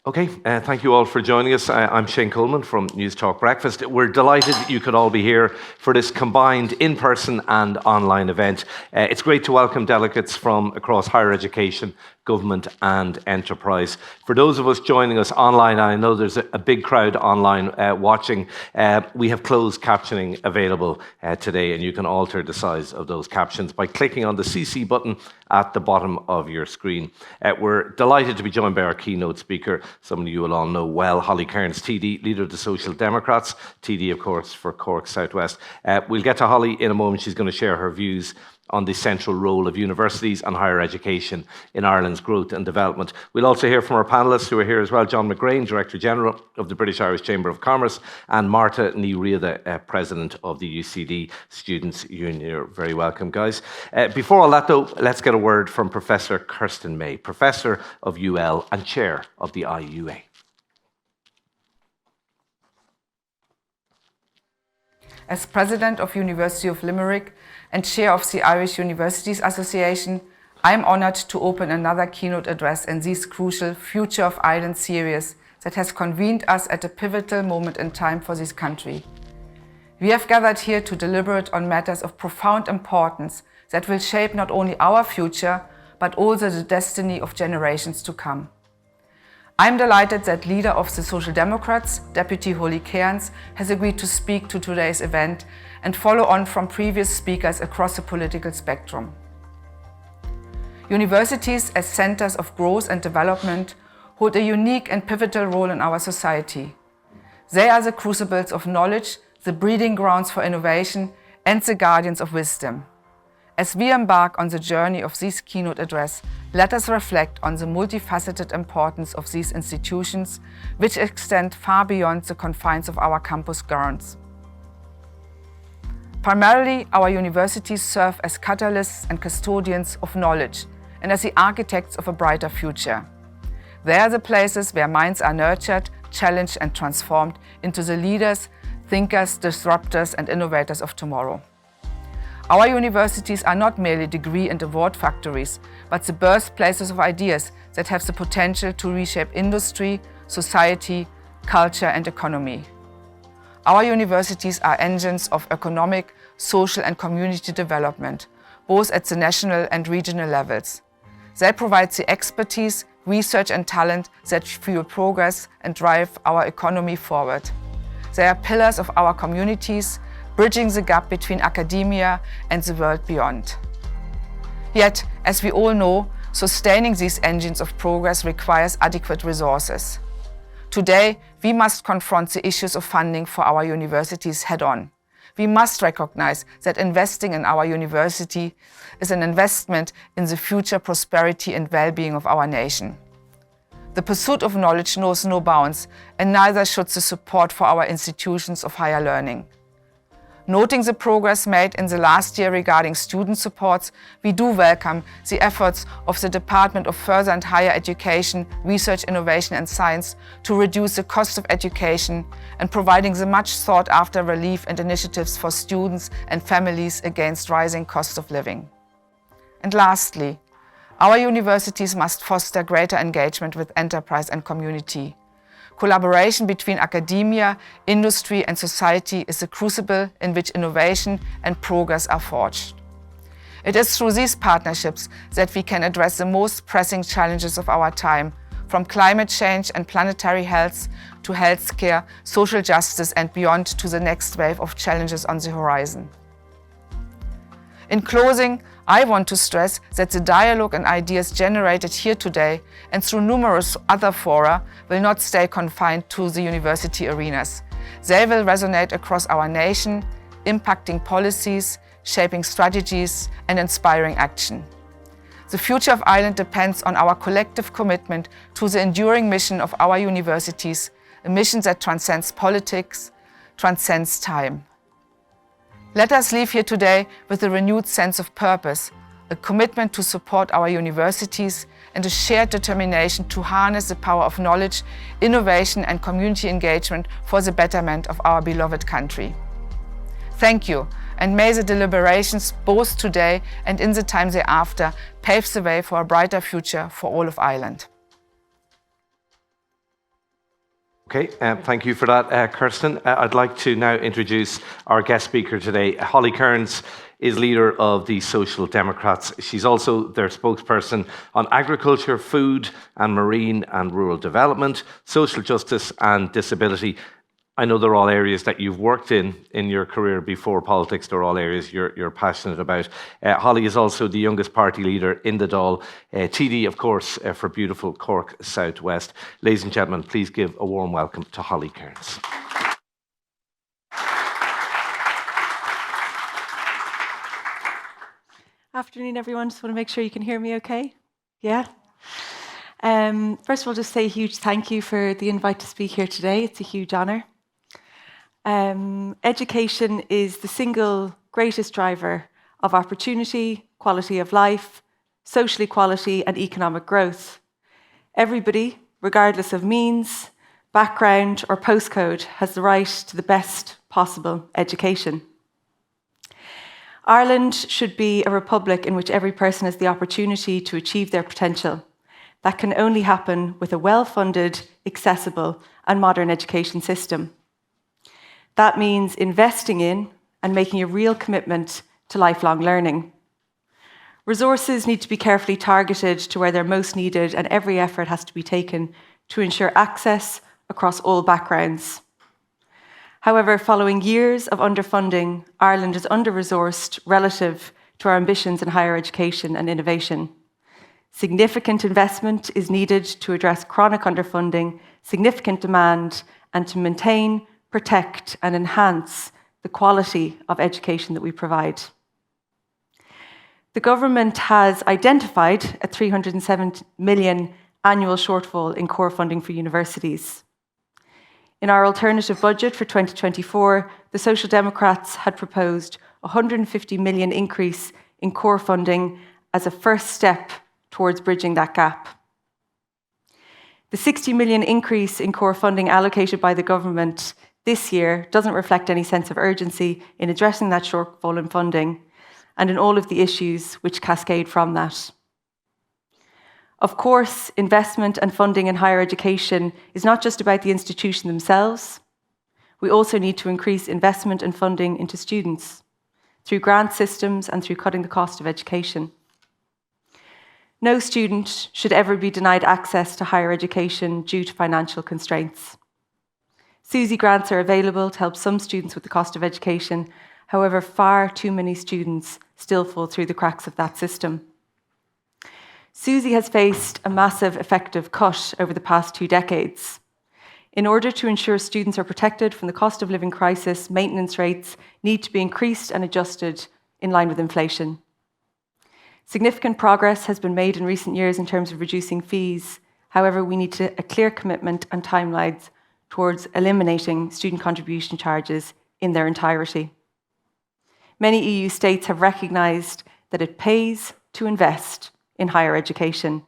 Okay, thank you all for joining us. I'm Shane Coleman from News Talk Breakfast. We're delighted that you could all be here for this combined in-person and online event. It's great to welcome delegates from across higher education, government and enterprise. For those of us joining us online, I know there's a big crowd online watching, we have closed captioning available today, and you can alter the size of those captions by clicking on the CC button at the bottom of your screen. We're delighted to be joined by our keynote speaker, someone you will all know well, Cairns T.D, leader of the Social Democrats, TD of course for Cork Southwest. We'll get to Holly in a moment. She's going to share her views on the central role of universities and higher education in Ireland's growth and development. We'll also hear from our panellists who are here as well, John McGrane, Director General of the British Irish Chamber of Commerce, and Marta ní Riada, President of the UCD Students' Union. You're very welcome, guys. Before all that, though, let's get a word from Professor Kirsten May, Professor of UL and Chair of the IUA. As President of University of Limerick and Chair of the Irish Universities Association, I am honoured to open another keynote address in this crucial Future of Ireland series that has convened us at a pivotal moment in time for this country. We have gathered here to deliberate on matters of profound importance that will shape not only our future, but also the destiny of generations to come. I am delighted that leader of the Social Democrats, Deputy Holly Cairns, has agreed to speak to today's event and follow on from previous speakers across the political spectrum. Universities as centers of growth and development hold a unique and pivotal role in our society. They are the crucibles of knowledge, the breeding grounds for innovation, and the guardians of wisdom. As we embark on the journey of this keynote address, let us reflect on the multifaceted importance of these institutions, which extend far beyond the confines of our campus grounds. Primarily, our universities serve as catalysts and custodians of knowledge and as the architects of a brighter future. They are the places where minds are nurtured, challenged and transformed into the leaders, thinkers, disruptors and innovators of tomorrow. Our universities are not merely degree and award factories, but the birthplaces of ideas that have the potential to reshape industry, society, culture and economy. Our universities are engines of economic, social and community development, both at the national and regional levels. They provide the expertise, research and talent that fuel progress and drive our economy forward. They are pillars of our communities, bridging the gap between academia and the world beyond. Yet, as we all know, sustaining these engines of progress requires adequate resources. Today, we must confront the issues of funding for our universities head-on. We must recognize that investing in our university is an investment in the future prosperity and well-being of our nation. The pursuit of knowledge knows no bounds, and neither should the support for our institutions of higher learning. Noting the progress made in the last year regarding student supports, we do welcome the efforts of the Department of Further and Higher Education, Research, Innovation and Science to reduce the cost of education and providing the much sought after relief and initiatives for students and families against rising costs of living. And lastly, our universities must foster greater engagement with enterprise and community. Collaboration between academia, industry and society is a crucible in which innovation and progress are forged. It is through these partnerships that we can address the most pressing challenges of our time, from climate change and planetary health to healthcare, social justice and beyond to the next wave of challenges on the horizon. In closing, I want to stress that the dialogue and ideas generated here today and through numerous other fora will not stay confined to the university arenas. They will resonate across our nation, impacting policies, shaping strategies and inspiring action. The future of Ireland depends on our collective commitment to the enduring mission of our universities, a mission that transcends politics, transcends time. Let us leave here today with a renewed sense of purpose, a commitment to support our universities, and a shared determination to harness the power of knowledge, innovation and community engagement for the betterment of our beloved country. Thank you, and may the deliberations both today and in the time thereafter pave the way for a brighter future for all of Ireland. Okay, thank you for that, Kirsten. I'd like to now introduce our guest speaker today. Holly Cairns is leader of the Social Democrats. She's also their spokesperson on agriculture, food and marine and rural development, social justice and disability. I know they're all areas that you've worked in your career before politics. They're all areas you're passionate about. Holly is also the youngest party leader in the Dáil. TD, of course, for beautiful Cork Southwest. Ladies and gentlemen, please give a warm welcome to Holly Cairns. Afternoon, everyone. Just want to make sure you can hear me okay. Yeah? First of all, just say a huge thank you for the invite to speak here today. It's a huge honour. Education is the single greatest driver of opportunity, quality of life, social equality and economic growth. Everybody, regardless of means, background or postcode, has the right to the best possible education. Ireland should be a republic in which every person has the opportunity to achieve their potential. That can only happen with a well-funded, accessible and modern education system. That means investing in and making a real commitment to lifelong learning. Resources need to be carefully targeted to where they're most needed, and every effort has to be taken to ensure access across all backgrounds. However, following years of underfunding, Ireland is under-resourced relative to our ambitions in higher education and innovation. Significant investment is needed to address chronic underfunding, significant demand, and to maintain, protect and enhance the quality of education that we provide. The government has identified a 307 million annual shortfall in core funding for universities. In our alternative budget for 2024, the Social Democrats had proposed a 150 million increase in core funding as a first step towards bridging that gap. The 60 million increase in core funding allocated by the government this year doesn't reflect any sense of urgency in addressing that shortfall in funding and in all of the issues which cascade from that. Of course, investment and funding in higher education is not just about the institution themselves. We also need to increase investment and funding into students through grant systems and through cutting the cost of education. No student should ever be denied access to higher education due to financial constraints. SUSI grants are available to help some students with the cost of education. However, far too many students still fall through the cracks of that system. SUSI has faced a massive effective cut over the past 2 decades. In order to ensure students are protected from the cost of living crisis, maintenance rates need to be increased and adjusted in line with inflation. Significant progress has been made in recent years in terms of reducing fees. However, we need a clear commitment and timelines towards eliminating student contribution charges in their entirety. Many EU states have recognised that it pays to invest in higher education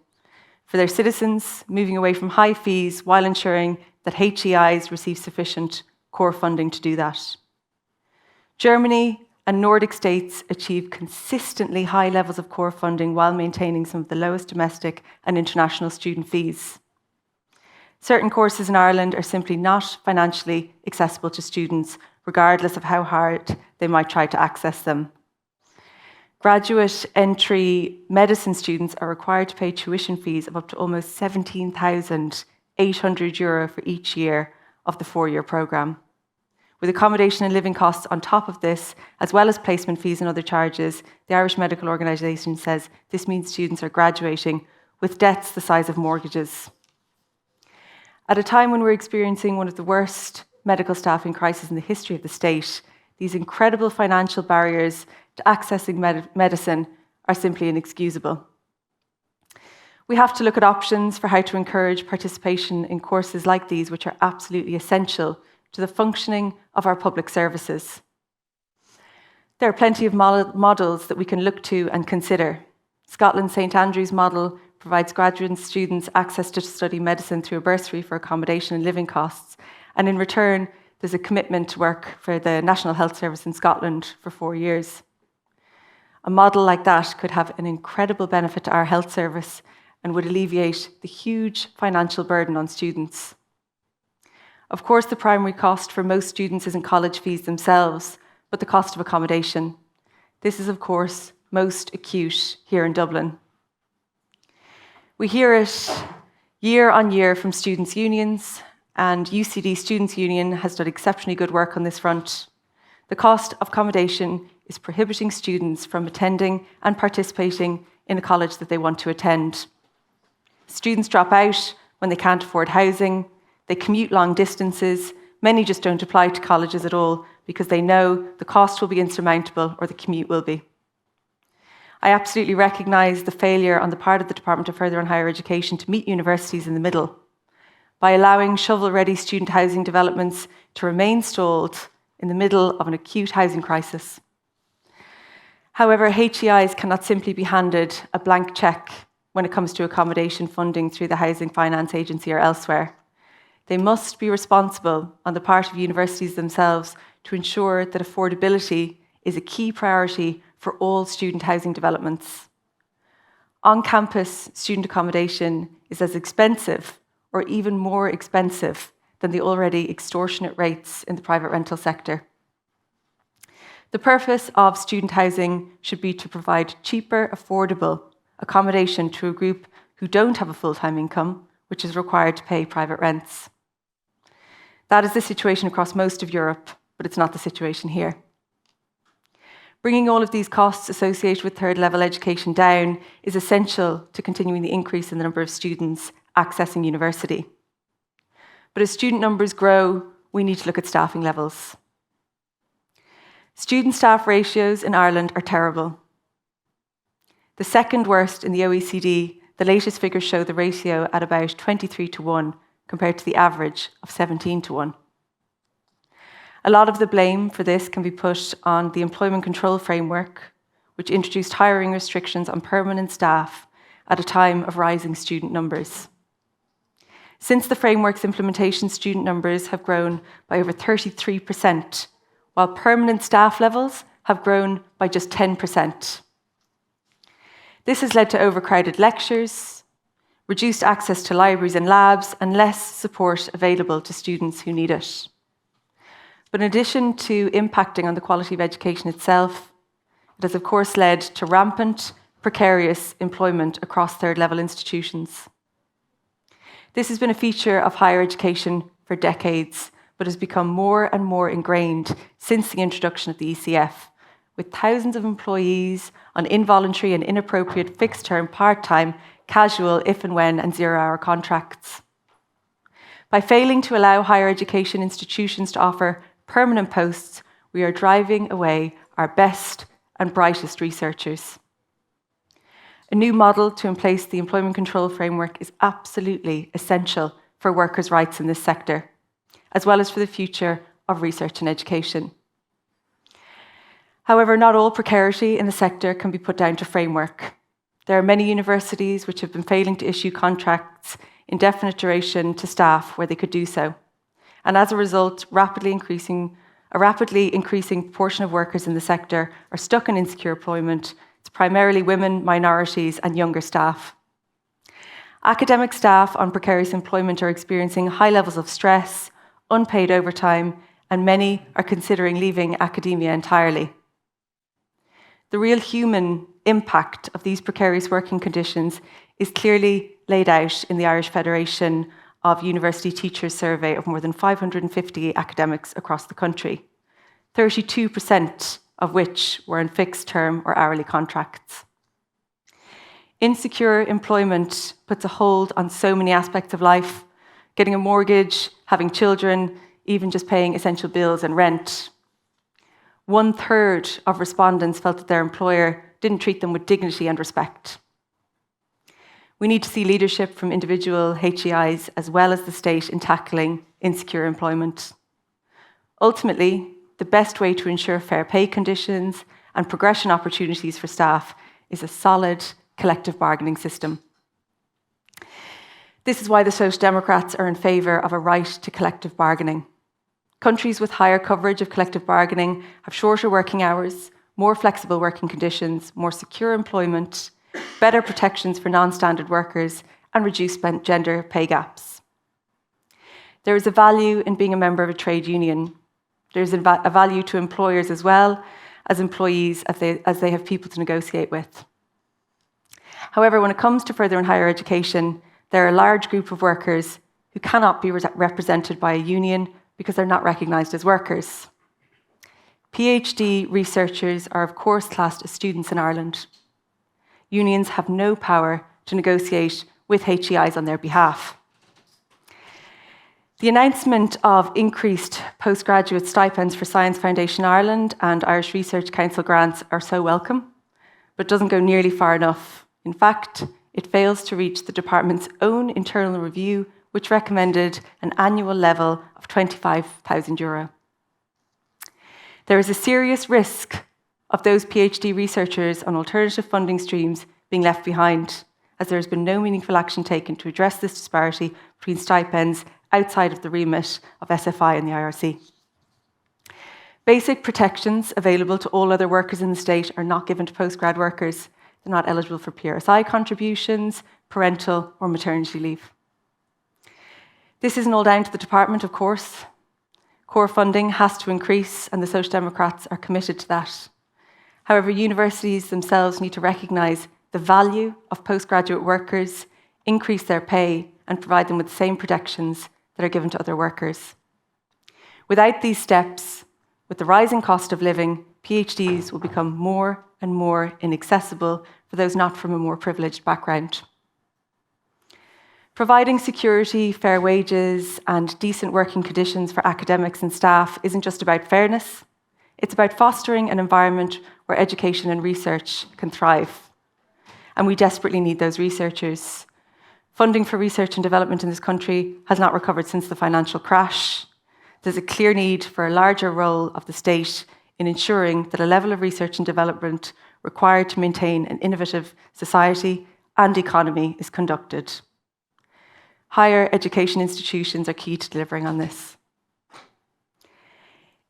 for their citizens, moving away from high fees while ensuring that HEIs receive sufficient core funding to do that. Germany and Nordic states achieve consistently high levels of core funding while maintaining some of the lowest domestic and international student fees. Certain courses in Ireland are simply not financially accessible to students, regardless of how hard they might try to access them. Graduate entry medicine students are required to pay tuition fees of up to almost €17,800 for each year of the 4-year programme. With accommodation and living costs on top of this, as well as placement fees and other charges, the Irish Medical Organisation says this means students are graduating with debts the size of mortgages. At a time when we're experiencing one of the worst medical staffing crises in the history of the state, these incredible financial barriers to accessing medicine are simply inexcusable. We have to look at options for how to encourage participation in courses like these, which are absolutely essential to the functioning of our public services. There are plenty of models that we can look to and consider. Scotland's St Andrews model provides graduate students access to study medicine through a bursary for accommodation and living costs, and in return, there's a commitment to work for the National Health Service in Scotland for 4 years. A model like that could have an incredible benefit to our health service and would alleviate the huge financial burden on students. Of course, the primary cost for most students isn't college fees themselves, but the cost of accommodation. This is, of course, most acute here in Dublin. We hear it year on year from students' unions, and UCD Students' Union has done exceptionally good work on this front. The cost of accommodation is prohibiting students from attending and participating in a college that they want to attend. Students drop out when they can't afford housing, they commute long distances, many just don't apply to colleges at all because they know the cost will be insurmountable or the commute will be. I absolutely recognise the failure on the part of the Department of Further and Higher Education to meet universities in the middle by allowing shovel-ready student housing developments to remain stalled in the middle of an acute housing crisis. However, HEIs cannot simply be handed a blank cheque when it comes to accommodation funding through the Housing Finance Agency or elsewhere. They must be responsible on the part of universities themselves to ensure that affordability is a key priority for all student housing developments. On-campus student accommodation is as expensive or even more expensive than the already extortionate rates in the private rental sector. The purpose of student housing should be to provide cheaper, affordable accommodation to a group who don't have a full-time income, which is required to pay private rents. That is the situation across most of Europe, but it's not the situation here. Bringing all of these costs associated with third-level education down is essential to continuing the increase in the number of students accessing university. But as student numbers grow, we need to look at staffing levels. Student-staff ratios in Ireland are terrible. The second worst in the OECD, the latest figures show the ratio at about 23:1 compared to the average of 17:1. A lot of the blame for this can be put on the Employment Control Framework, which introduced hiring restrictions on permanent staff at a time of rising student numbers. Since the framework's implementation, student numbers have grown by over 33%, while permanent staff levels have grown by just 10%. This has led to overcrowded lectures, reduced access to libraries and labs, and less support available to students who need it. But in addition to impacting on the quality of education itself, it has of course led to rampant, precarious employment across third-level institutions. This has been a feature of higher education for decades, but has become more and more ingrained since the introduction of the ECF, with thousands of employees on involuntary and inappropriate fixed-term, part-time, casual, if and when, and zero-hour contracts. By failing to allow higher education institutions to offer permanent posts, we are driving away our best and brightest researchers. A new model to replace the Employment Control Framework is absolutely essential for workers' rights in this sector, as well as for the future of research and education. However, not all precarity in the sector can be put down to framework. There are many universities which have been failing to issue contracts indefinite duration to staff where they could do so. And as a result, a rapidly increasing proportion of workers in the sector are stuck in insecure employment. It's primarily women, minorities, and younger staff. Academic staff on precarious employment are experiencing high levels of stress, unpaid overtime, and many are considering leaving academia entirely. The real human impact of these precarious working conditions is clearly laid out in the Irish Federation of University Teachers survey of more than 550 academics across the country, 32% of which were in fixed-term or hourly contracts. Insecure employment puts a hold on so many aspects of life, getting a mortgage, having children, even just paying essential bills and rent. 1/3 of respondents felt that their employer didn't treat them with dignity and respect. We need to see leadership from individual HEIs as well as the state in tackling insecure employment. Ultimately, the best way to ensure fair pay conditions and progression opportunities for staff is a solid collective bargaining system. This is why the Social Democrats are in favour of a right to collective bargaining. Countries with higher coverage of collective bargaining have shorter working hours, more flexible working conditions, more secure employment, better protections for non-standard workers, and reduced gender pay gaps. There is a value in being a member of a trade union. There's a value to employers as well as employees as they have people to negotiate with. However, when it comes to further and higher education, there are a large group of workers who cannot be represented by a union because they're not recognised as workers. PhD researchers are of course classed as students in Ireland. Unions have no power to negotiate with HEIs on their behalf. The announcement of increased postgraduate stipends for Science Foundation Ireland and Irish Research Council grants are so welcome, but doesn't go nearly far enough. In fact, it fails to reach the department's own internal review, which recommended an annual level of €25,000. There is a serious risk of those PhD researchers on alternative funding streams being left behind, as there has been no meaningful action taken to address this disparity between stipends outside of the remit of SFI and the IRC. Basic protections available to all other workers in the state are not given to postgrad workers. They're not eligible for PRSI contributions, parental or maternity leave. This isn't all down to the department, of course. Core funding has to increase, and the Social Democrats are committed to that. However, universities themselves need to recognise the value of postgraduate workers, increase their pay, and provide them with the same protections that are given to other workers. Without these steps, with the rising cost of living, PhDs will become more and more inaccessible for those not from a more privileged background. Providing security, fair wages, and decent working conditions for academics and staff isn't just about fairness, it's about fostering an environment where education and research can thrive. And we desperately need those researchers. Funding for research and development in this country has not recovered since the financial crash. There's a clear need for a larger role of the state in ensuring that a level of research and development required to maintain an innovative society and economy is conducted. Higher education institutions are key to delivering on this.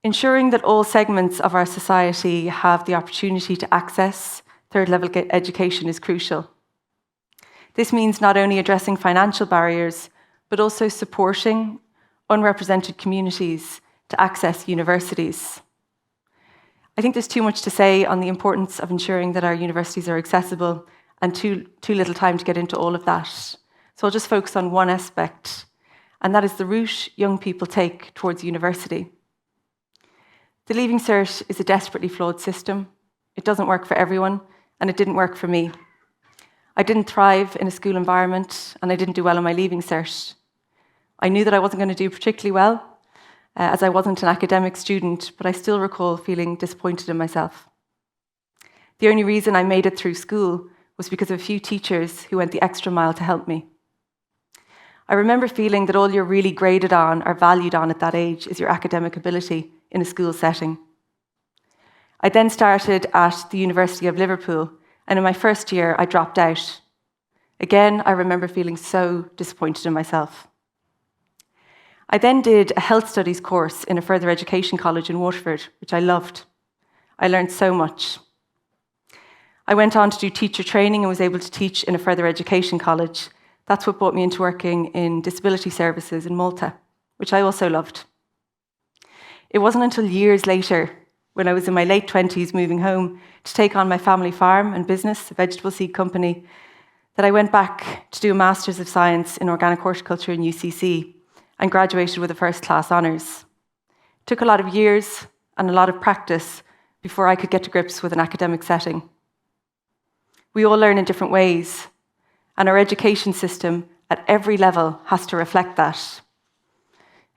Ensuring that all segments of our society have the opportunity to access third-level education is crucial. This means not only addressing financial barriers, but also supporting unrepresented communities to access universities. I think there's too much to say on the importance of ensuring that our universities are accessible, and too little time to get into all of that. So I'll just focus on one aspect, and that is the route young people take towards university. The Leaving Cert is a desperately flawed system. It doesn't work for everyone, and it didn't work for me. I didn't thrive in a school environment, and I didn't do well on my Leaving Cert. I knew that I wasn't going to do particularly well, as I wasn't an academic student, but I still recall feeling disappointed in myself. The only reason I made it through school was because of a few teachers who went the extra mile to help me. I remember feeling that all you're really graded on or valued on at that age is your academic ability in a school setting. I then started at the University of Liverpool, and in my first year, I dropped out. Again, I remember feeling so disappointed in myself. I then did a health studies course in a further education college in Waterford, which I loved. I learned so much. I went on to do teacher training and was able to teach in a further education college. That's what brought me into working in disability services in Malta, which I also loved. It wasn't until years later, when I was in my late 20s moving home to take on my family farm and business, a vegetable seed company, that I went back to do a Master's of Science in Organic Horticulture in UCC and graduated with a first-class honours. It took a lot of years and a lot of practice before I could get to grips with an academic setting. We all learn in different ways, and our education system at every level has to reflect that.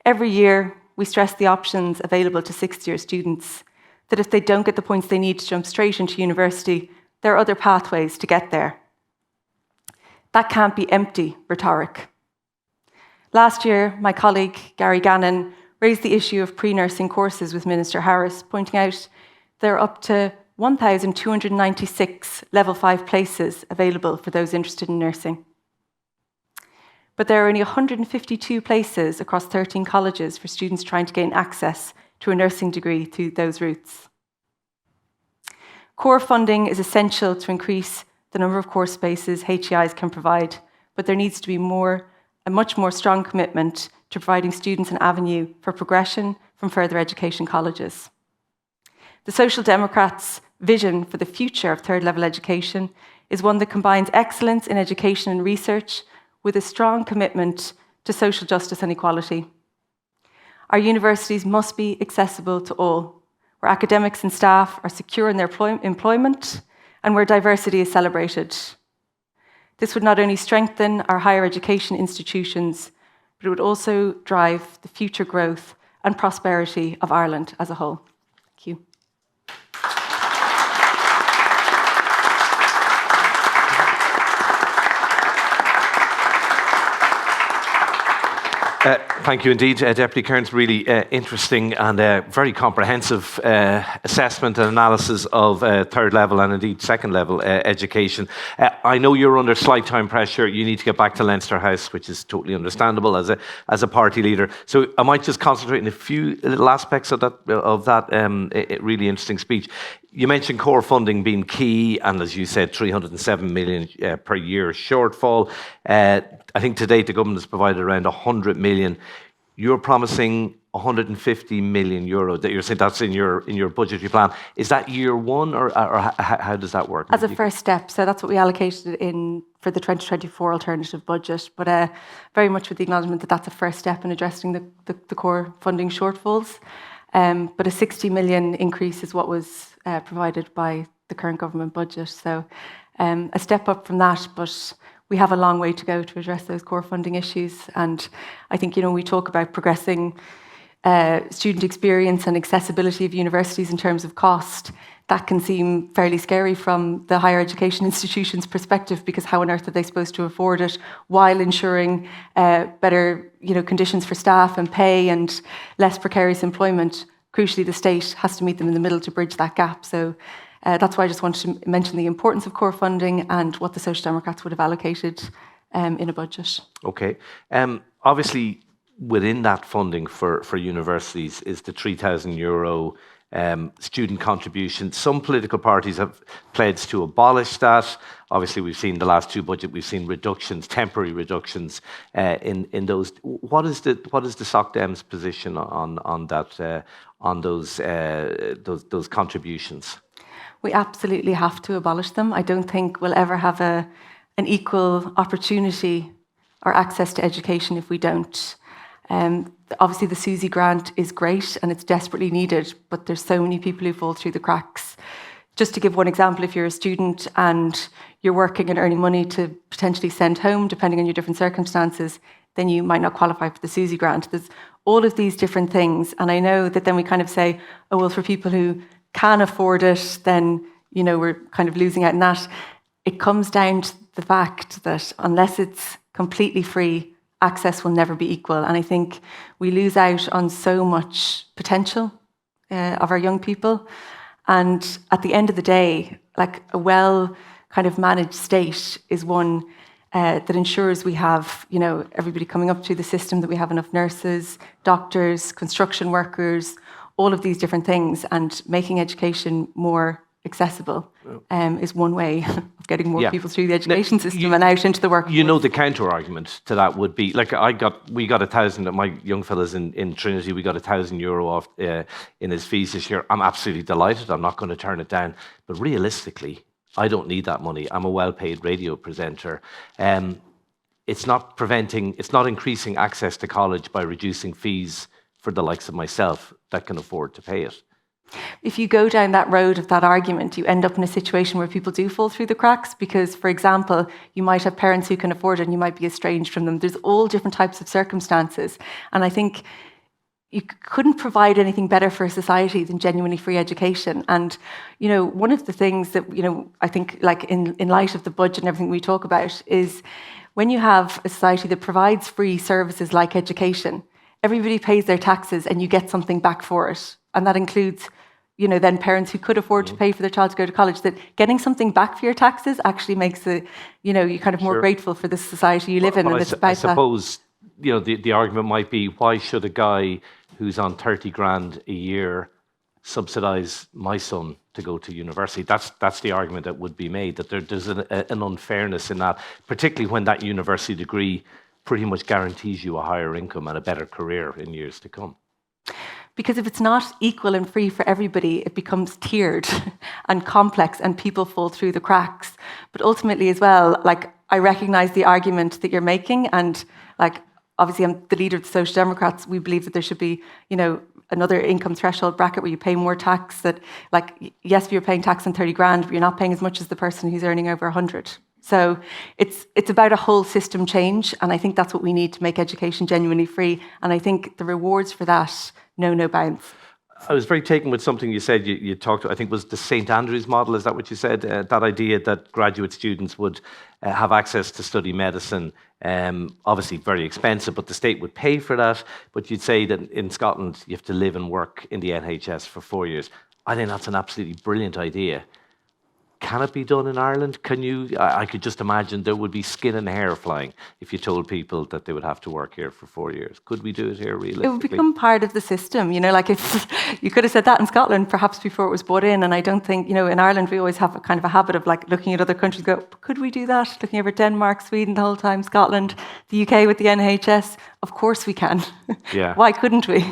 Every year, we stress the options available to sixth-year students, that if they don't get the points they need to jump straight into university, there are other pathways to get there. That can't be empty rhetoric. Last year, my colleague, Gary Gannon, raised the issue of pre-nursing courses with Minister Harris, pointing out there are up to 1,296 level 5 places available for those interested in nursing. But there are only 152 places across 13 colleges for students trying to gain access to a nursing degree through those routes. Core funding is essential to increase the number of course spaces HEIs can provide, but there needs to be a much more strong commitment to providing students an avenue for progression from further education colleges. The Social Democrats' vision for the future of third-level education is one that combines excellence in education and research with a strong commitment to social justice and equality. Our universities must be accessible to all, where academics and staff are secure in their employment and where diversity is celebrated. This would not only strengthen our higher education institutions, but it would also drive the future growth and prosperity of Ireland as a whole. Thank you. Thank you indeed, Deputy Cairns. Really interesting and very comprehensive assessment and analysis of third level and indeed second level education. I know you're under slight time pressure. You need to get back to Leinster House, which is totally understandable as a party leader. So I might just concentrate on a few little aspects of that really interesting speech. You mentioned core funding being key, and as you said, 307 million per year shortfall. I think to date the government has provided around 100 million. You're promising 150 million euro. That you're saying that's in your budgetary plan. Is that year one, or how does that work? As a first step, so that's what we allocated in for the 2024 alternative budget. But very much with the acknowledgement that that's a first step in addressing the core funding shortfalls. But a 60 million increase is what was provided by the current government budget. So a step up from that, but we have a long way to go to address those core funding issues. And I think, we talk about progressing student experience and accessibility of universities in terms of cost. That can seem fairly scary from the higher education institution's perspective, because how on earth are they supposed to afford it while ensuring better conditions for staff and pay and less precarious employment? Crucially, the state has to meet them in the middle to bridge that gap. So that's why I just wanted to mention the importance of core funding and what the Social Democrats would have allocated in a budget. Okay. Obviously, within that funding for universities is the €3,000 student contribution. Some political parties have pledged to abolish that. Obviously, we've seen the last two budgets, we've seen reductions, temporary reductions in those. What is the Soc Dem's position on that, on those contributions? We absolutely have to abolish them. I don't think we'll ever have an equal opportunity or access to education if we don't. Obviously, the SUSI grant is great and it's desperately needed, but there's so many people who fall through the cracks. Just to give one example, if you're a student and you're working and earning money to potentially send home, depending on your different circumstances, then you might not qualify for the SUSI grant. There's all of these different things. And I know that then we kind of say, oh, well, for people who can afford it, then, we're kind of losing out on that. It comes down to the fact that unless it's completely free, access will never be equal. And I think we lose out on so much potential of our young people. And at the end of the day, like a well kind of managed state is one that ensures we have, everybody coming up through the system, that we have enough nurses, doctors, construction workers, all of these different things, and making education more accessible is one way of getting more people through the education system and out into the workforce. The counter argument to that would be, like, we got 1,000, my young fellas in Trinity, we got €1,000 off in his fees this year. I'm absolutely delighted. I'm not going to turn it down. But realistically, I don't need that money. I'm a well-paid radio presenter. It's not increasing access to college by reducing fees for the likes of myself that can afford to pay it. If you go down that road of that argument, you end up in a situation where people do fall through the cracks because, for example, you might have parents who can afford it and you might be estranged from them. There's all different types of circumstances. And I think you couldn't provide anything better for a society than genuinely free education. And, one of the things that, I think, like in light of the budget and everything we talk about, is when you have a society that provides free services like education, everybody pays their taxes and you get something back for it. And that includes, then parents who could afford to pay for their child to go to college, that getting something back for your taxes actually makes it, you kind of more grateful for the society you live in. And it's about I suppose, the argument might be, why should a guy who's on 30 grand a year subsidise my son to go to university? That's the argument that would be made, that there's an unfairness in that, particularly when that university degree pretty much guarantees you a higher income and a better career in years to come? Because if it's not equal and free for everybody, it becomes tiered and complex and people fall through the cracks. But ultimately as well, like, I recognize the argument that you're making, and like, obviously I'm the leader of the Social Democrats. We believe that there should be, another income threshold bracket where you pay more tax. That, like, yes, you're paying tax on 30 grand, but you're not paying as much as the person who's earning over 100. So it's about a whole system change, and I think that's what we need to make education genuinely free. And I think the rewards for that know no bounds. I was very taken with something you said. You talked, I think, was the St. Andrews model. Is that what you said? That idea that graduate students would have access to study medicine, obviously very expensive, but the state would pay for that. But you'd say that in Scotland, you have to live and work in the NHS for 4 years. I think that's an absolutely brilliant idea. Can it be done in Ireland? Can you? I could just imagine there would be skin and hair flying if you told people that they would have to work here for 4 years. Could we do it here realistically? It would become part of the system. Like, if you could have said that in Scotland, perhaps before it was brought in. And I don't think, in Ireland, we always have a kind of a habit of like looking at other countries, go, could we do that? Looking over Denmark, Sweden the whole time, Scotland, the UK with the NHS. Of course we can. Yeah. Why couldn't we?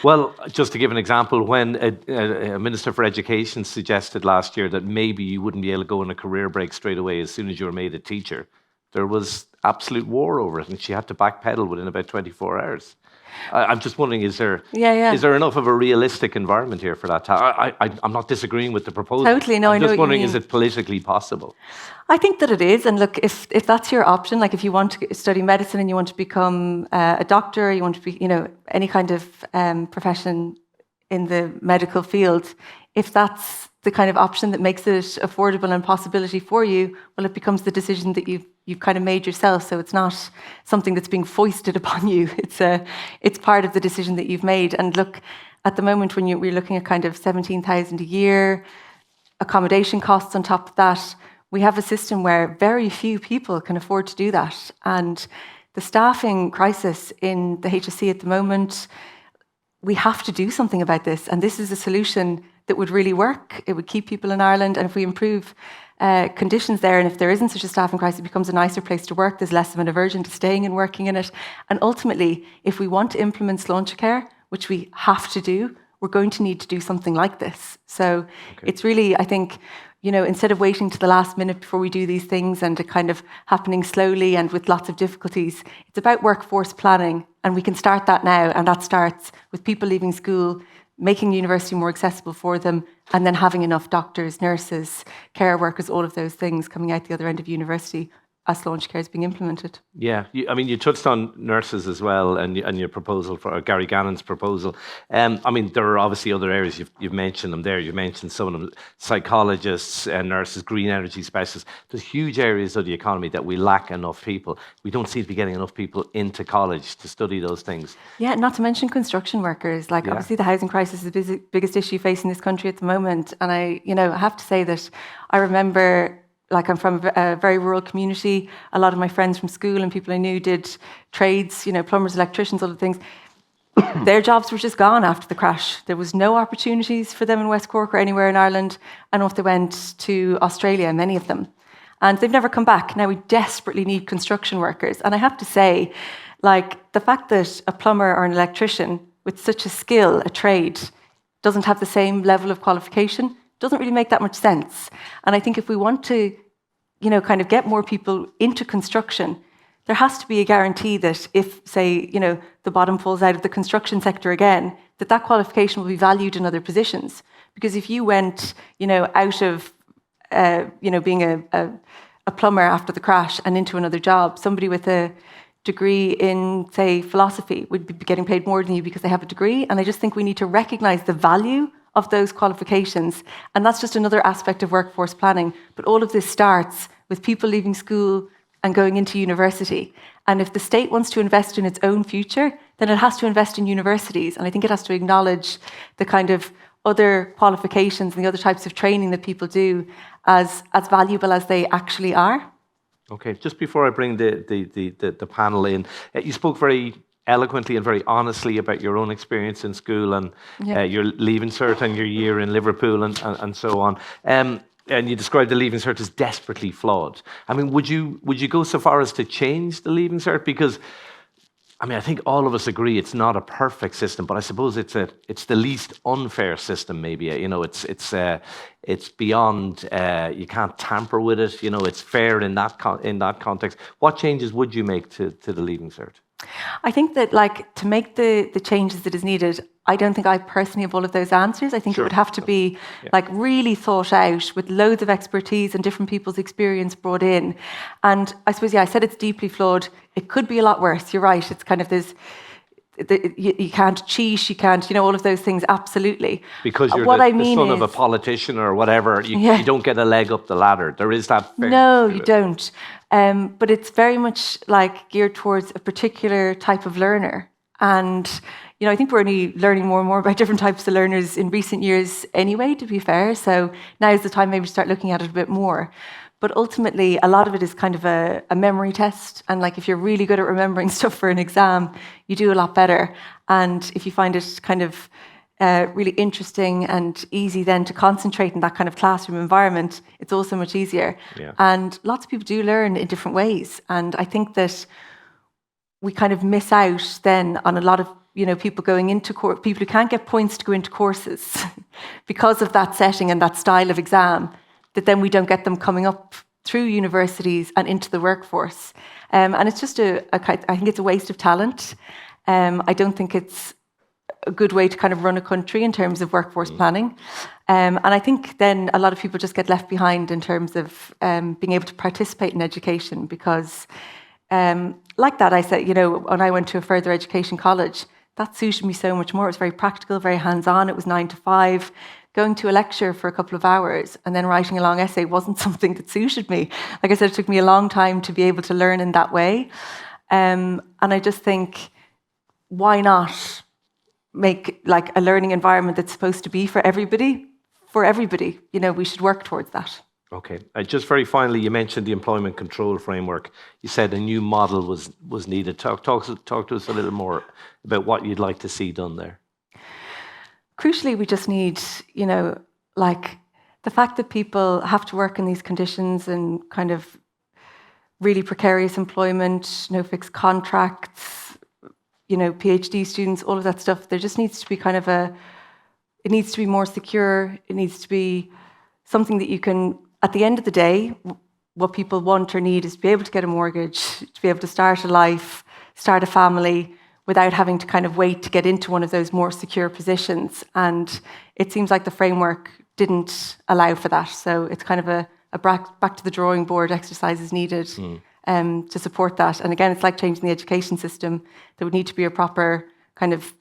Well, just to give an example, when a Minister for Education suggested last year that maybe you wouldn't be able to go on a career break straight away as soon as you were made a teacher, there was absolute war over it, and she had to backpedal within about 24 hours. I'm just wondering, is there enough of a realistic environment here for that? I'm not disagreeing with the proposal. Totally, no, I know what you mean. I'm just wondering, is it politically possible? I think that it is. And look, if that's your option, like if you want to study medicine and you want to become a doctor, you want to be, any kind of profession in the medical field, if that's the kind of option that makes it affordable and possibility for you, well, it becomes the decision that you've kind of made yourself. So it's not something that's being foisted upon you. It's part of the decision that you've made. And look, at the moment when we're looking at kind of 17,000 a year, accommodation costs on top of that, we have a system where very few people can afford to do that. And the staffing crisis in the HSC at the moment, we have to do something about this. And this is a solution that would really work. It would keep people in Ireland. And if we improve conditions there, and if there isn't such a staffing crisis, it becomes a nicer place to work. There's less of an aversion to staying and working in it. And ultimately, if we want to implement sláinte care, which we have to do, we're going to need to do something like this. So It's really, I think, instead of waiting to the last minute before we do these things and it kind of happening slowly and with lots of difficulties, it's about workforce planning. And we can start that now. And that starts with people leaving school, making university more accessible for them, and then having enough doctors, nurses, care workers, all of those things coming out the other end of university as sláinte care is being implemented. Yeah, you touched on nurses as well, and your proposal for Gary Gannon's proposal. There are obviously other areas you've mentioned them there. You mentioned some of them: psychologists, nurses, green energy specialists. There's huge areas of the economy that we lack enough people. We don't seem to be getting enough people into college to study those things. Yeah, not to mention construction workers. Obviously, the housing crisis is the biggest issue facing this country at the moment. And I have to say that I remember. I'm from a very rural community. A lot of my friends from school and people I knew did trades, plumbers, electricians, all the things. Their jobs were just gone after the crash. There was no opportunities for them in West Cork or anywhere in Ireland. And off they went to Australia, many of them. And they've never come back. Now we desperately need construction workers. And I have to say, the fact that a plumber or an electrician with such a skill, a trade, doesn't have the same level of qualification doesn't really make that much sense. And I think if we want to, kind of get more people into construction, there has to be a guarantee that if, say, the bottom falls out of the construction sector again, that qualification will be valued in other positions. Because if you went, out of, being a plumber after the crash and into another job, somebody with a degree in, say, philosophy would be getting paid more than you because they have a degree. And I just think we need to recognise the value of those qualifications. And that's just another aspect of workforce planning. But all of this starts with people leaving school and going into university. And if the state wants to invest in its own future, then it has to invest in universities. And I think it has to acknowledge the kind of other qualifications and the other types of training that people do as valuable as they actually are. Okay, just before I bring the panel in, you spoke very eloquently and very honestly about your own experience in school and your leaving cert and your year in Liverpool and so on. and you described the Leaving Cert as desperately flawed. I mean, would you go so far as to change the Leaving Cert? Because I mean, I think all of us agree it's not a perfect system, but I suppose it's the least unfair system. Maybe it's beyond. You can't tamper with it. It's fair in that context. What changes would you make to the Leaving Cert? I think that, to make the changes that is needed, I don't think I personally have all of those answers. I think it would have to be really thought out with loads of expertise and different people's experience brought in. And I suppose, I said it's deeply flawed. It could be a lot worse. You're right. It's kind of this. You can't cheat, you can't, all of those things, absolutely. Because you're the son of a politician or whatever, you don't get a leg up the ladder. There is that fairness. No, you don't. But it's very much geared towards a particular type of learner. And, I think we're only learning more and more about different types of learners in recent years anyway, to be fair. So now is the time maybe to start looking at it a bit more. But ultimately, a lot of it is kind of a memory test. And if you're really good at remembering stuff for an exam, you do a lot better. And if you find it kind of really interesting and easy then to concentrate in that kind of classroom environment, it's also much easier. Yeah. And lots of people do learn in different ways. And I think that we kind of miss out then on a lot of people going into people who can't get points to go into courses because of that setting and that style of exam, that then we don't get them coming up through universities and into the workforce. And it's just I think it's a waste of talent. I don't think it's a good way to kind of run a country in terms of workforce planning. And I think then a lot of people just get left behind in terms of being able to participate in education because that, I said, when I went to a further education college, that suited me so much more. It was very practical, very hands-on. It was 9 to 5. Going to a lecture for a couple of hours and then writing a long essay wasn't something that suited me. Like I said, it took me a long time to be able to learn in that way. And I just think, why not make a learning environment that's supposed to be for everybody? For everybody, we should work towards that. Okay. Just very finally, you mentioned the employment control framework. You said a new model was needed. Talk to us a little more about what you'd like to see done there. Crucially, we just need, the fact that people have to work in these conditions and kind of really precarious employment, no fixed contracts, PhD students, all of that stuff. There just needs to be it needs to be more secure. It needs to be something that you can, at the end of the day, what people want or need is to be able to get a mortgage, to be able to start a life, start a family, without having to kind of wait to get into one of those more secure positions. And it seems like the framework didn't allow for that. So it's kind of a back to the drawing board exercise is needed to support that. And again, it's like changing the education system. There would need to be a proper kind of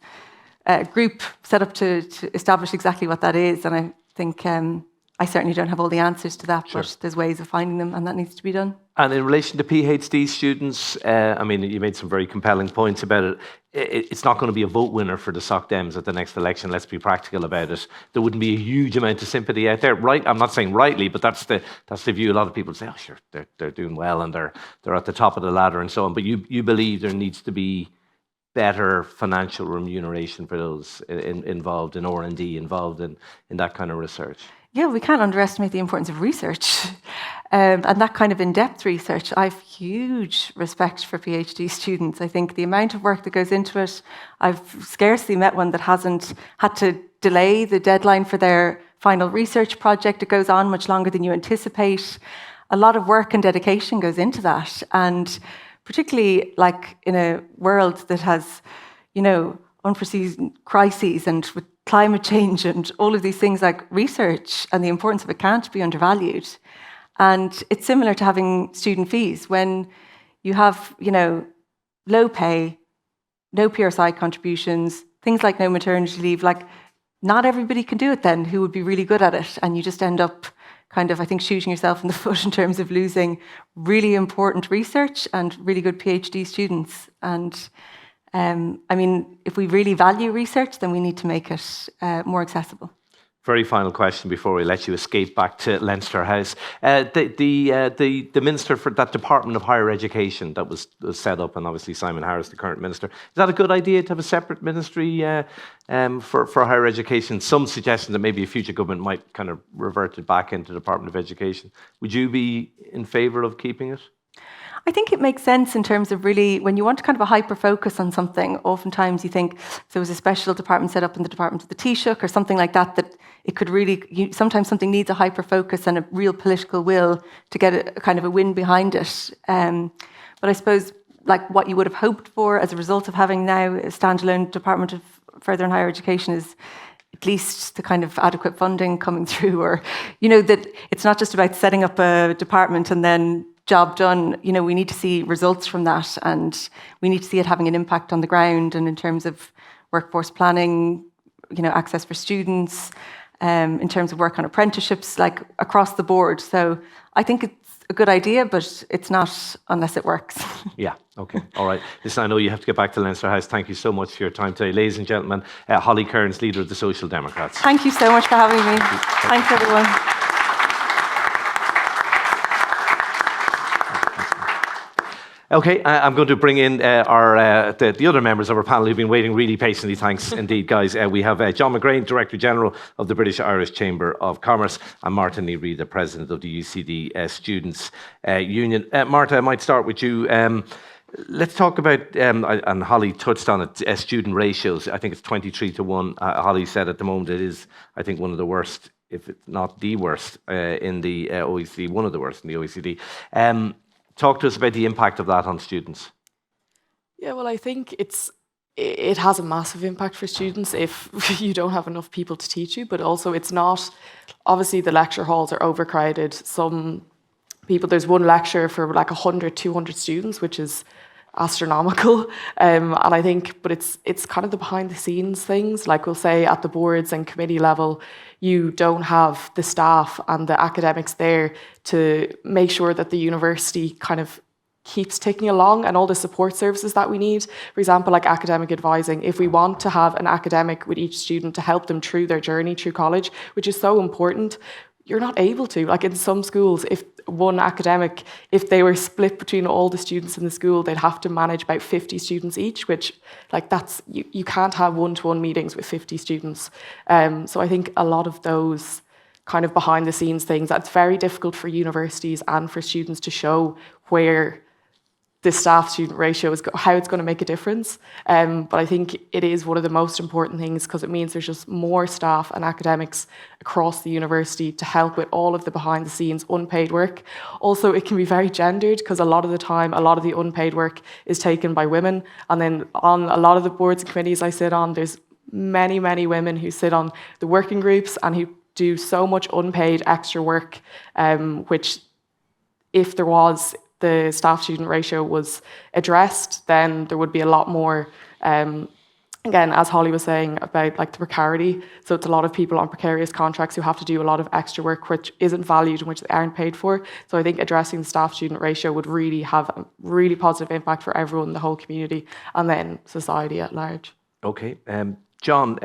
group set up to establish exactly what that is. And I think I certainly don't have all the answers to that, but there's ways of finding them, and that needs to be done. And in relation to PhD students, you made some very compelling points about it. It's not going to be a vote winner for the Soc Dems at the next election. Let's be practical about it. There wouldn't be a huge amount of sympathy out there, right? I'm not saying rightly, but that's the view. A lot of people say, "Oh, sure, they're doing well and they're at the top of the ladder and so on." But you believe there needs to be better financial remuneration for those involved in R&D, involved in that kind of research. Yeah, we can't underestimate the importance of research and that kind of in-depth research. I have huge respect for PhD students. I think the amount of work that goes into it, I've scarcely met one that hasn't had to delay the deadline for their final research project. It goes on much longer than you anticipate. A lot of work and dedication goes into that. And particularly in a world that has, unforeseen crises and with climate change and all of these things, research and the importance of it can't be undervalued. And it's similar to having student fees. When you have, low pay, no PRSI contributions, things like no maternity leave, not everybody can do it then who would be really good at it. And you just end up kind of, I think, shooting yourself in the foot in terms of losing really important research and really good PhD students. And if we really value research, then we need to make it more accessible. Very final question before we let you escape back to Leinster House. The Minister for that Department of Higher Education that was set up, and obviously Simon Harris, the current Minister, is that a good idea to have a separate ministry for higher education? Some suggestion that maybe a future government might kind of revert it back into the Department of Education. Would you be in favour of keeping it? I think it makes sense in terms of really, when you want kind of a hyper focus on something, oftentimes you think if there was a special department set up in the Department of the Taoiseach or something like that, that it could really, sometimes something needs a hyper focus and a real political will to get a kind of a win behind it. But I suppose like what you would have hoped for as a result of having now a standalone Department of Further and Higher Education is at least the kind of adequate funding coming through, or, that it's not just about setting up a department and then job done. We need to see results from that, and we need to see it having an impact on the ground and in terms of workforce planning, access for students, in terms of work on apprenticeships, like across the board. So I think it's a good idea, but it's not unless it works. Yeah, okay, all right. Listen, I know you have to get back to Leinster House. Thank you so much for your time today. Ladies and gentlemen, Holly Cairns, leader of the Social Democrats. Thank you so much for having me. Thanks, everyone. Okay, I'm going to bring in the other members of our panel who've been waiting really patiently. Thanks indeed, guys. We have John McGrane, Director General of the British Irish Chamber of Commerce, and Martin Riada, President of the UCD Students' Union. Marta, I might start with you. Let's talk about, and Holly touched on it, student ratios. I think it's 23 to 1. Holly said at the moment it is, I think, one of the worst, if it's not the worst, in the OECD, one of the worst in the OECD. Talk to us about the impact of that on students. Yeah, well, I think it has a massive impact for students if you don't have enough people to teach you, but also it's not, obviously the lecture halls are overcrowded. Some people, there's one lecture for like 100, 200 students, which is astronomical. And I think, but it's kind of the behind the scenes things, like we'll say at the boards and committee level, you don't have the staff and the academics there to make sure that the university kind of keeps ticking along, and all the support services that we need. For example, like academic advising, if we want to have an academic with each student to help them through their journey through college, which is so important, you're not able to. Like in some schools, if one academic, if they were split between all the students in the school, they'd have to manage about 50 students each, which like that's, you can't have one-to-one meetings with 50 students. So I think a lot of those kind of behind the scenes things, that's very difficult for universities and for students to show where the staff-student ratio is, how it's going to make a difference. But I think it is one of the most important things because it means there's just more staff and academics across the university to help with all of the behind-the-scenes unpaid work. Also, it can be very gendered because a lot of the time, a lot of the unpaid work is taken by women. And then on a lot of the boards and committees I sit on, there's many, many women who sit on the working groups and who do so much unpaid extra work, which if there was the staff-student ratio was addressed, then there would be a lot more, again, as Holly was saying, about like the precarity. So it's a lot of people on precarious contracts who have to do a lot of extra work which isn't valued and which they aren't paid for. So I think addressing the staff-student ratio would really have a really positive impact for everyone in the whole community and then society at large. Okay. John,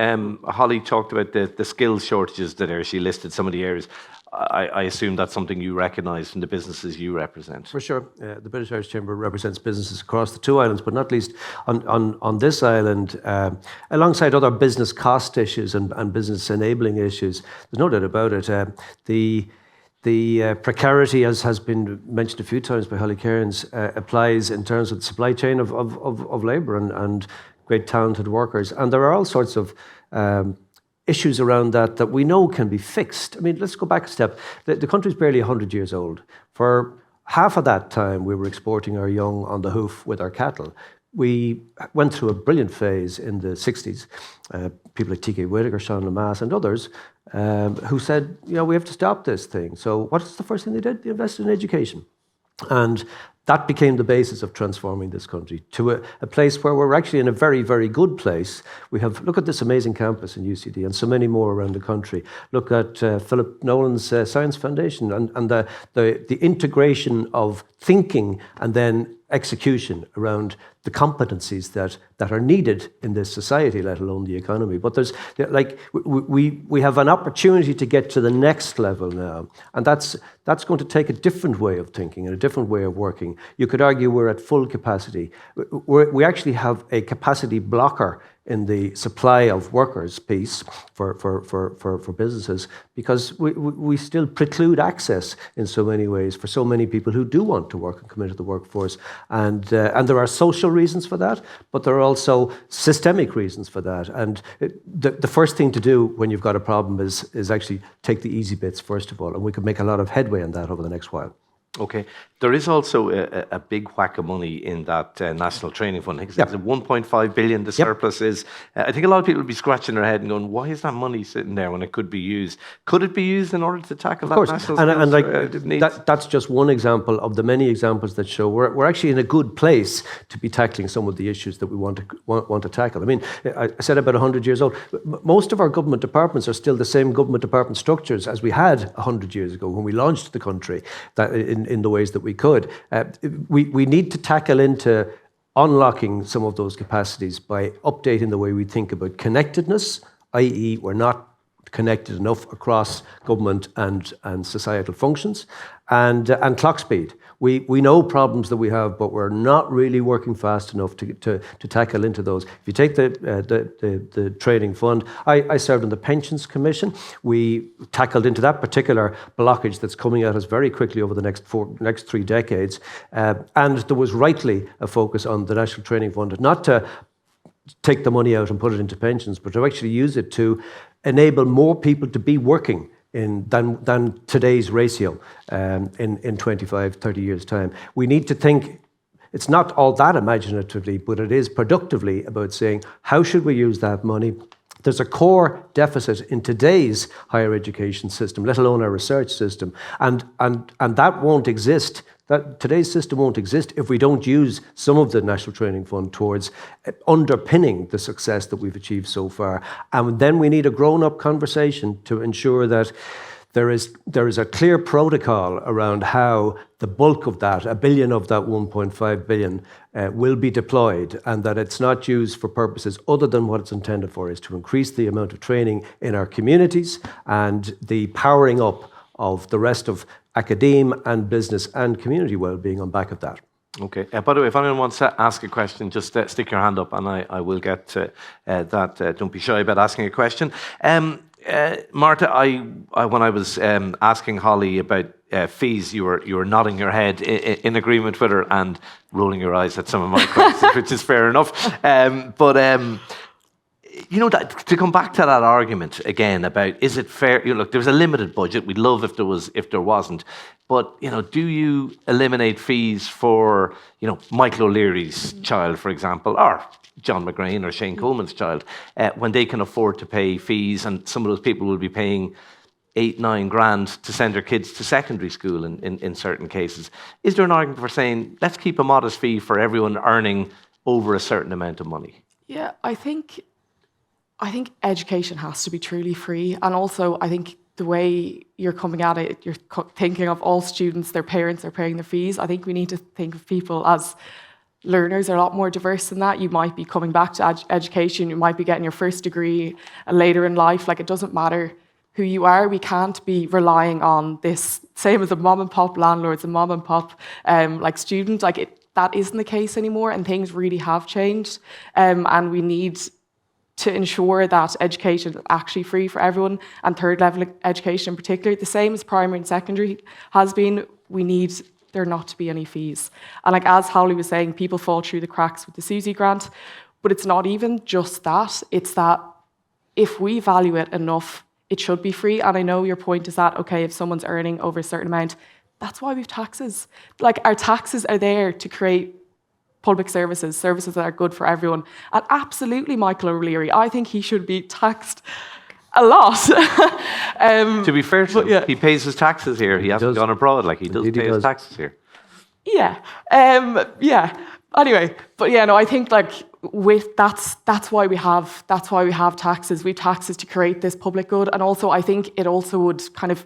Holly talked about the skills shortages that are, she listed some of the areas. I assume that's something you recognise from the businesses you represent. For sure. The British Irish Chamber represents businesses across the two islands, but not least on this island, alongside other business cost issues and business enabling issues. There's no doubt about it. The precarity, as has been mentioned a few times by Holly Cairns, applies in terms of the supply chain of labour and great talented workers. And there are all sorts of issues around that we know can be fixed. I mean, let's go back a step. The country's barely 100 years old. For half of that time, we were exporting our young on the hoof with our cattle. We went through a brilliant phase in the 60s. People like T.K. Whittaker, Sean Lamass and others who said, we have to stop this thing. So what's the first thing they did? They invested in education. And that became the basis of transforming this country to a place where we're actually in a very, very good place. We have, look at this amazing campus in UCD and so many more around the country. Look at Philip Nolan's Science Foundation and the integration of thinking and then execution around the competencies that are needed in this society, let alone the economy. But there's like we have an opportunity to get to the next level now, and that's going to take a different way of thinking and a different way of working. You could argue we're at full capacity. We actually have a capacity blocker in the supply of workers piece for businesses, because we still preclude access in so many ways for so many people who do want to work and come into the workforce. And there are social reasons for that, but there are also systemic reasons for that. And the first thing to do when you've got a problem is actually take the easy bits first of all, and we could make a lot of headway on that over the next while. Okay. There is also a big whack of money in that National Training Fund. I think it's 1.5 billion the surplus is. I think a lot of people will be scratching their head and going, why is that money sitting there when it could be used? Could it be used in order to tackle that national and like that's just one example of the many examples that show we're actually in a good place to be tackling some of the issues that we want to tackle. I mean, I said about 100 years old. Most of our government departments are still the same government department structures as we had 100 years ago when we launched the country, that in the ways that we could. We need to tackle into unlocking some of those capacities by updating the way we think about connectedness, i.e. we're not connected enough across government and societal functions, and clock speed. We know problems that we have, but we're not really working fast enough to tackle into those. If you take the training fund, I served on the Pensions Commission. We tackled into that particular blockage that's coming at us very quickly over the next 3 decades, and there was rightly a focus on the National Training Fund, not to take the money out and put it into pensions, but to actually use it to enable more people to be working than today's ratio in 25, 30 years' time. We need to think, it's not all that imaginatively, but it is productively about saying, how should we use that money? There's a core deficit in today's higher education system, let alone our research system, and that won't exist. That today's system won't exist if we don't use some of the National Training Fund towards underpinning the success that we've achieved so far. And then we need a grown-up conversation to ensure that there is a clear protocol around how the bulk of that, $1 billion of that 1.5 billion, will be deployed, and that it's not used for purposes other than what it's intended for, is to increase the amount of training in our communities and the powering up of the rest of academe and business and community well-being on back of that. Okay. By the way, if anyone wants to ask a question, just stick your hand up and I will get to that. Don't be shy about asking a question. Marta, when I was asking Holly about fees, you were nodding your head in agreement with her and rolling your eyes at some of my questions, which is fair enough. You know, to come back to that argument again about, is it fair? Look, there's a limited budget. We'd love if there wasn't. But, you know, do you eliminate fees for, you know, Michael O'Leary's child, for example, or John McGrane or Shane Coleman's child, when they can afford to pay fees, and some of those people will be paying 8-9 grand to send their kids to secondary school in certain cases? Is there an argument for saying, let's keep a modest fee for everyone earning over a certain amount of money? Yeah, I think education has to be truly free. And also, I think the way you're coming at it, you're thinking of all students, their parents are paying their fees. I think we need to think of people as learners are a lot more diverse than that. You might be coming back to education, you might be getting your first degree later in life. Like, it doesn't matter who you are. We can't be relying on this, same as a mom and pop landlords, a mom and pop like student. That isn't the case anymore, and things really have changed. And we need to ensure that education is actually free for everyone, and third level education in particular, the same as primary and secondary has been. We need there not to be any fees. And like as Holly was saying, people fall through the cracks with the Susie grant, but it's not even just that. It's that if we value it enough, it should be free. And I know your point is that, okay, if someone's earning over a certain amount, that's why we've taxes. Like, our taxes are there to create public services that are good for everyone. And absolutely, Michael O'Leary, I think he should be taxed a lot. To be fair to him, he pays his taxes here. He hasn't gone abroad. Like, he does pay his taxes here. Yeah. Anyway, but yeah, no, I think like that's why we have taxes. We have taxes to create this public good, and also I think it also would kind of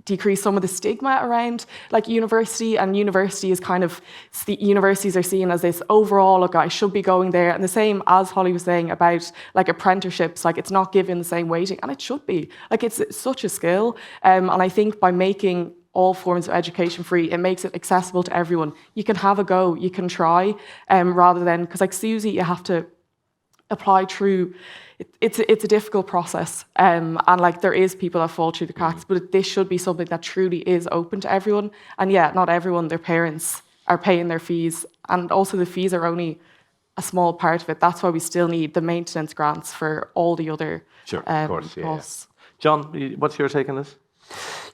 decrease some of the stigma around like university, and university is kind of, the universities are seen as this overall, look, I should be going there. And the same as Holly was saying about like apprenticeships, like it's not given the same weighting, and it should be. Like it's such a skill. And I think by making all forms of education free, it makes it accessible to everyone. You can have a go, you can try, rather than, because like Susie, you have to apply through. It's a difficult process, and like there is people that fall through the cracks, but this should be something that truly is open to everyone. And yeah, not everyone, their parents are paying their fees, and also the fees are only a small part of it. That's why we still need the maintenance grants for all the other of course, costs. John, what's your take on this?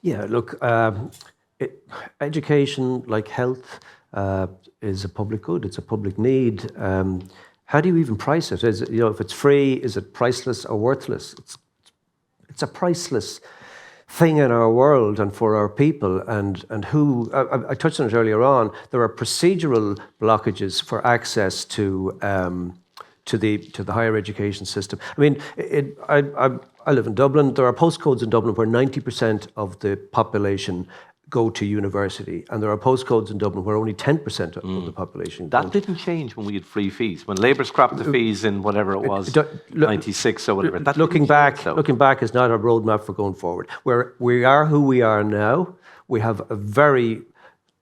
Yeah, look, education, like health, is a public good. It's a public need. How do you even price it? Is it, if it's free, is it priceless or worthless? It's a priceless thing in our world and for our people. And who I touched on it earlier on. There are procedural blockages for access to the higher education system. I mean, I live in Dublin. There are postcodes in Dublin where 90% of the population go to university, and there are postcodes in Dublin where only 10% of the population go. That didn't change when we had free fees. When Labour scrapped the fees in whatever it was, 96 or whatever. That looking back is not a roadmap for going forward. We are who we are now. We have a very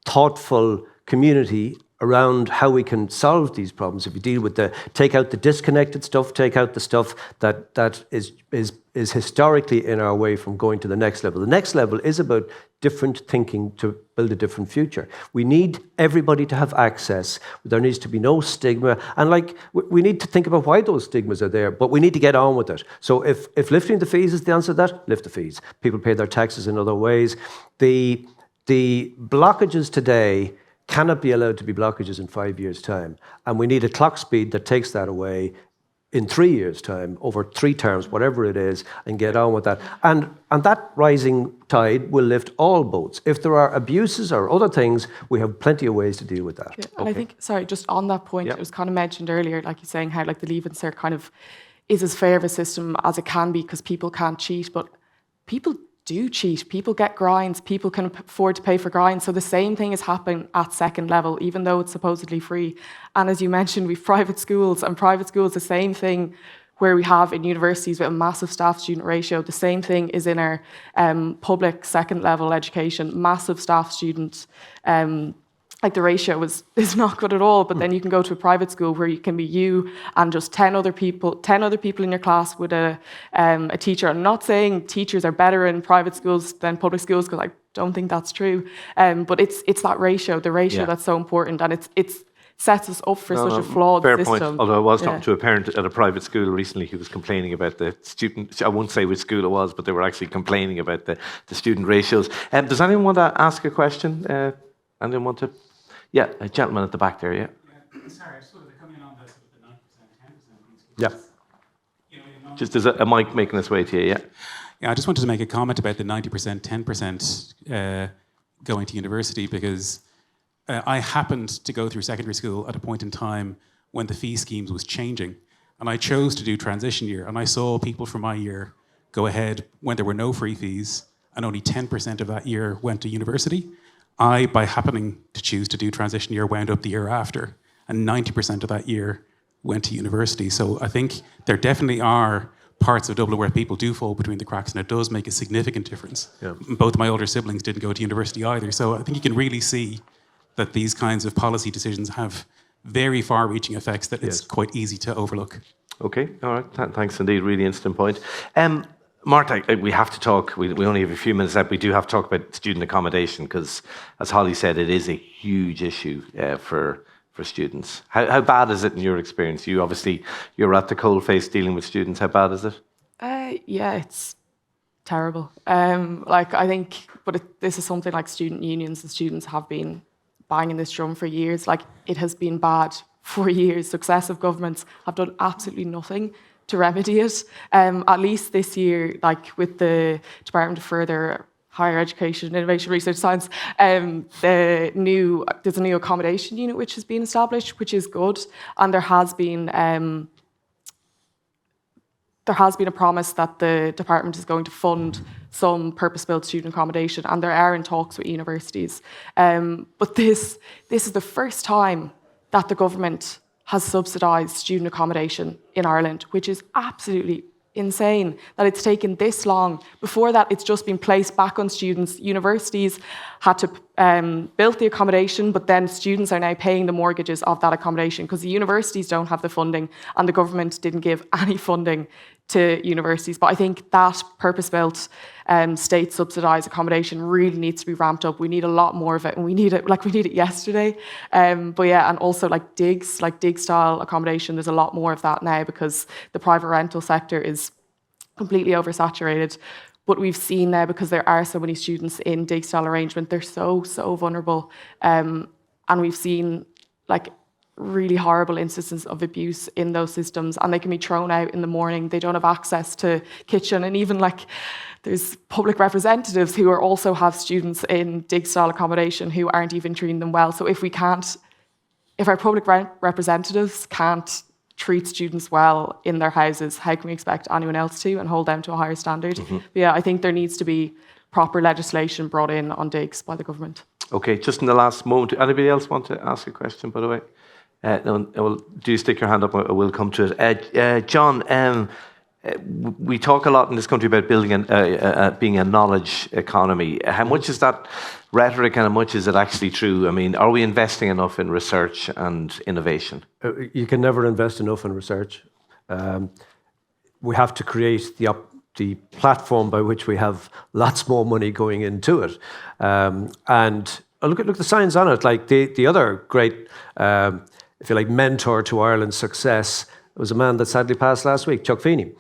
thoughtful community around how we can solve these problems. If you deal with take out the disconnected stuff, take out the stuff that is historically in our way from going to the next level. The next level is about different thinking to build a different future. We need everybody to have access. There needs to be no stigma. And we need to think about why those stigmas are there, but we need to get on with it. So if lifting the fees is the answer to that, lift the fees. People pay their taxes in other ways. The blockages today cannot be allowed to be blockages in 5 years' time. And we need a clock speed that takes that away in 3 years' time, over 3 terms, whatever it is, and get on with that. And that rising tide will lift all boats. If there are abuses or other things, we have plenty of ways to deal with that. Yeah, and I think, sorry, just on that point, it was kind of mentioned earlier, like you're saying, how like the Leave Cert kind of is as fair of a system as it can be because people can't cheat, but people do cheat. People get grinds. People can afford to pay for grinds. So the same thing is happening at second level, even though it's supposedly free. And as you mentioned, we've private schools, and private schools, the same thing where we have in universities with a massive staff-student ratio. The same thing is in our public second level education, massive staff-student. Like the ratio is not good at all, but then you can go to a private school where you can be you and just 10 other people in your class with a teacher. I'm not saying teachers are better in private schools than public schools, because I don't think that's true. But it's that ratio, that's so important, and it sets us up for such a flawed fair system. Point. Although I was talking to a parent at a private school recently who was complaining about the student, I won't say which school it was, but they were actually complaining about the student ratios. Does anyone want to ask a question? Anyone want to? Yeah, a gentleman at the back there, yeah. Sorry, I just wanted to come in on the 9%, 10% piece. Yeah. Just as a mic making its way to you, yeah. Yeah, I just wanted to make a comment about the 90%, 10% going to university, because I happened to go through secondary school at a point in time when the fee schemes was changing, and I chose to do transition year, and I saw people from my year go ahead when there were no free fees, and only 10% of that year went to university. I, by happening to choose to do transition year, wound up the year after, and 90% of that year went to university. So I think there definitely are parts of Dublin where people do fall between the cracks, and it does make a significant difference. Yeah. Both of my older siblings didn't go to university either. So I think you can really see that these kinds of policy decisions have very far-reaching effects that it's quite easy to overlook. Okay, all right. Thanks indeed. Really interesting point. Marta, we have to talk, we only have a few minutes left, we do have to talk about student accommodation because, as Holly said, it is a huge issue for students. How bad is it in your experience? You're at the coalface dealing with students. How bad is it? Yeah, it's terrible. I think, this is something like student unions. The students have been banging this drum for years. It has been bad for years. Successive governments have done absolutely nothing to remedy it. At least this year, with the Department of Further Higher Education, Innovation, Research, Science, there's a new accommodation unit which has been established, which is good. And there has been there has been a promise that the department is going to fund some purpose-built student accommodation, and there are in talks with universities. But this is the first time that the government has subsidised student accommodation in Ireland, which is absolutely insane that it's taken this long. Before that, it's just been placed back on students. Universities had to build the accommodation, but then students are now paying the mortgages of that accommodation because the universities don't have the funding and the government didn't give any funding to universities. But I think that purpose-built state subsidised accommodation really needs to be ramped up. We need a lot more of it, and we need it yesterday. But yeah, and also like dig style accommodation, there's a lot more of that now because the private rental sector is completely oversaturated. But we've seen now, because there are so many students in dig style arrangement, they're so vulnerable. And we've seen like really horrible instances of abuse in those systems, and they can be thrown out in the morning. They don't have access to kitchen, and even like there's public representatives who also have students in dig style accommodation who aren't even treating them well. So if our public representatives can't treat students well in their houses, how can we expect anyone else to, and hold them to a higher standard? But yeah, I think there needs to be proper legislation brought in on digs by the government. Okay, just in the last moment, anybody else want to ask a question, by the way? No, well, do stick your hand up, I will come to it. John, we talk a lot in this country about building being a knowledge economy. How much is that rhetoric and how much is it actually true? I mean, are we investing enough in research and innovation? You can never invest enough in research. We have to create the platform by which we have lots more money going into it. And look at the signs on it. Like the other great, if you like, mentor to Ireland's success was a man that sadly passed last week, Chuck Feeney.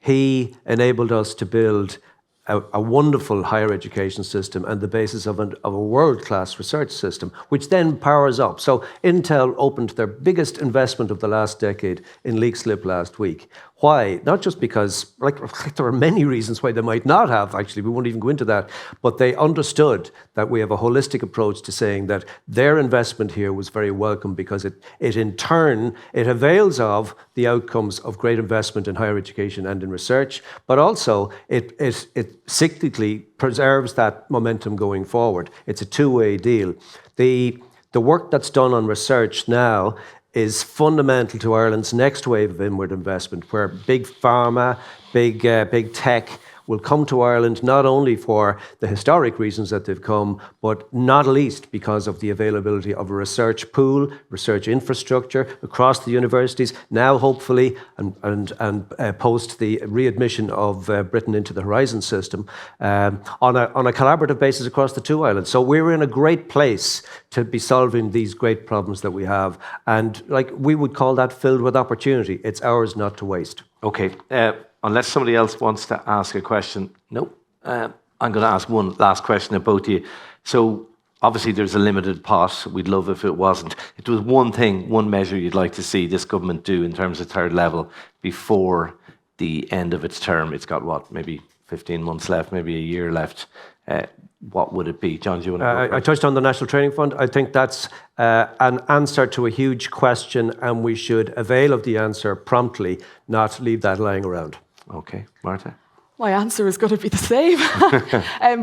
He enabled us to build a wonderful higher education system and the basis of a world-class research system, which then powers up. So Intel opened their biggest investment of the last decade in Leixlip last week. Why? Not just because, like there are many reasons why they might not have, actually, we won't even go into that, but they understood that we have a holistic approach to saying that their investment here was very welcome because it in turn, it avails of the outcomes of great investment in higher education and in research, but also it cyclically preserves that momentum going forward. It's a two-way deal. The work that's done on research now is fundamental to Ireland's next wave of inward investment, where big pharma, big tech will come to Ireland not only for the historic reasons that they've come, but not least because of the availability of a research pool, research infrastructure across the universities, now hopefully, and post the readmission of Britain into the Horizon system, on a collaborative basis across the two islands. So we're in a great place to be solving these great problems that we have. And like we would call that filled with opportunity. It's ours not to waste. Okay. Unless somebody else wants to ask a question. No. I'm going to ask one last question of both of you. So obviously there's a limited pot. We'd love if it wasn't. If there was one measure you'd like to see this government do in terms of third level before the end of its term, it's got what, maybe 15 months left, maybe a year left. What would it be? John, do you want to go first? I touched on the National Training Fund. I think that's an answer to a huge question, and we should avail of the answer promptly, not leave that lying around. Okay. Marta? My answer is going to be the same.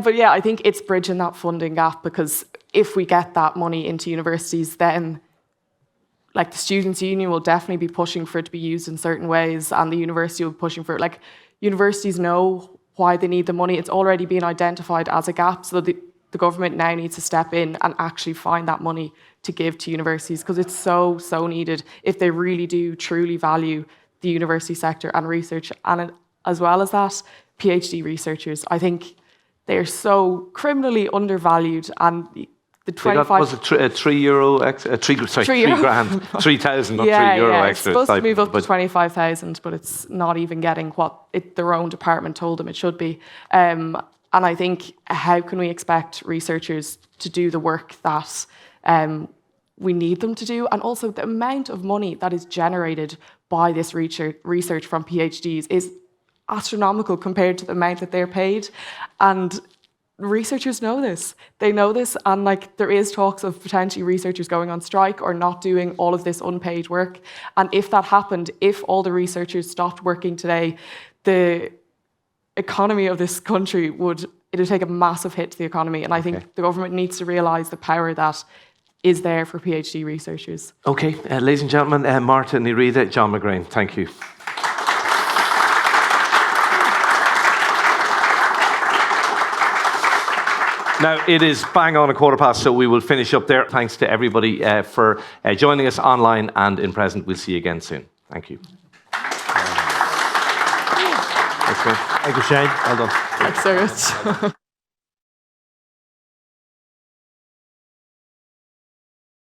But yeah, I think it's bridging that funding gap, because if we get that money into universities, then like the Students' Union will definitely be pushing for it to be used in certain ways, and the university will be pushing for it. Like, universities know why they need the money. It's already been identified as a gap, so the government now needs to step in and actually find that money to give to universities, because it's so needed if they really do truly value the university sector and research. And as well as that, PhD researchers, I think they're so criminally undervalued, and the 25... Was it €3 extra? £3 grand, 3,000, not €3 extra. It's supposed to move up to 25,000, but it's not even getting what their own department told them it should be. And I think, how can we expect researchers to do the work that we need them to do? And also the amount of money that is generated by this research from PhDs is astronomical compared to the amount that they're paid. And researchers know this. They know this, and like there is talks of potentially researchers going on strike or not doing all of this unpaid work. And if that happened, if all the researchers stopped working today, the economy of this country would take a massive hit to the economy. And I think the government needs to realise the power that is there for PhD researchers. Okay, ladies and gentlemen, Marta and Riada, John McGrane, thank you. Now, it is bang on 15:15, so we will finish up there. Thanks to everybody for joining us online and in present. We'll see you again soon. Thank you. Thanks, Thank you, Shane. Well done. Thanks so much.